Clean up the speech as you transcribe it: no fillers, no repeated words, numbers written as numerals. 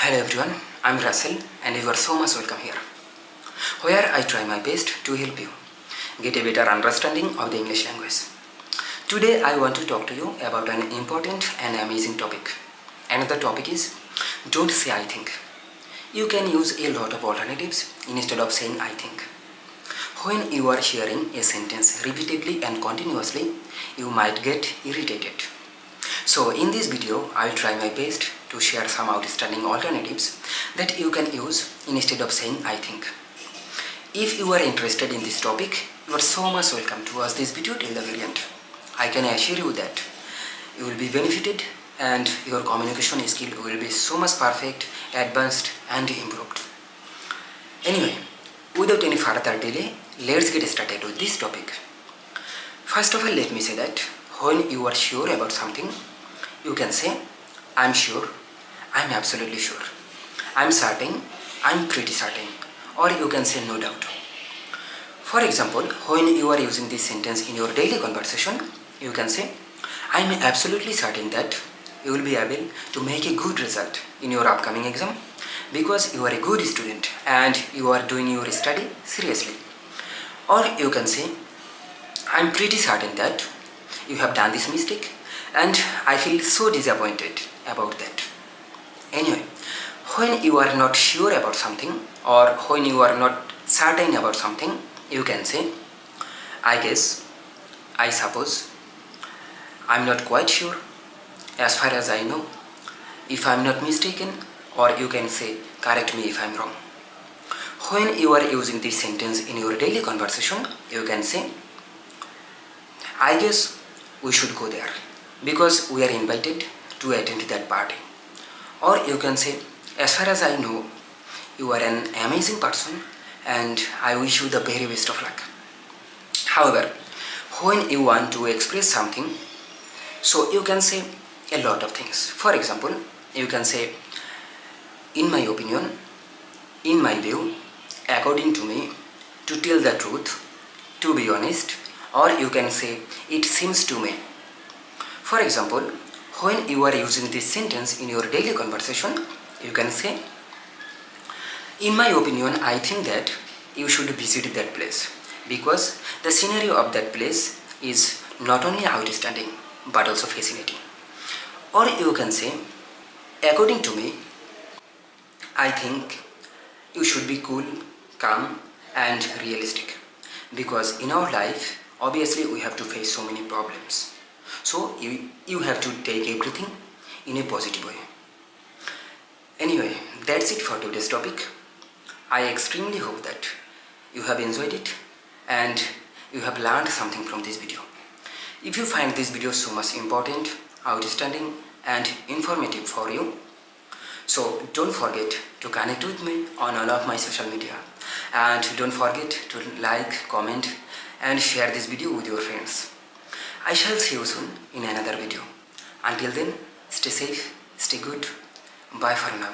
Hello everyone, I'm RAsel and you are so much welcome here, where I try my best to help you get a better understanding of the English language. Today I want to talk to you about an important and amazing topic. And the topic is, don't say I think. You can use a lot of alternatives instead of saying I think. When you are hearing a sentence repeatedly and continuously, you might get irritated. So in this video, I'll try my best to share some outstanding alternatives that you can use instead of saying I think. If you are interested in this topic, you are so much welcome to watch this video till the very end. I can assure you that you will be benefited and your communication skill will be so much perfect, advanced and improved. Anyway, without any further delay, let's get started with this topic. First of all, let me say that when you are sure about something, you can say, I'm sure, I'm absolutely sure, I'm certain, I'm pretty certain, or you can say no doubt. For example, when you are using this sentence in your daily conversation, you can say, I'm absolutely certain that you will be able to make a good result in your upcoming exam because you are a good student and you are doing your study seriously. Or you can say, I'm pretty certain that you have done this mistake and I feel so disappointed about that. Anyway, when you are not sure about something or when you are not certain about something, you can say, I guess, I suppose, I'm not quite sure, as far as I know, if I'm not mistaken, or you can say, correct me if I'm wrong. When you are using this sentence in your daily conversation, you can say, I guess we should go there because we are invited to attend that party. Or you can say, as far as I know, you are an amazing person and I wish you the very best of luck. However, when you want to express something, so you can say a lot of things. For example, you can say, in my opinion, in my view, according to me, to tell the truth, to be honest, or you can say, it seems to me. For example, when you are using this sentence in your daily conversation, you can say, in my opinion, I think that you should visit that place because the scenery of that place is not only outstanding but also fascinating. Or you can say, according to me, I think you should be cool, calm and realistic because in our life, obviously we have to face so many problems. So you have to take everything in a positive way. Anyway, that's it for today's topic. I extremely hope that you have enjoyed it and you have learned something from this video. If you find this video so much important, outstanding and informative for you, so don't forget to connect with me on all of my social media and don't forget to like, comment and share this video with your friends. I shall see you soon in another video. Until then, stay safe, stay good. Bye for now.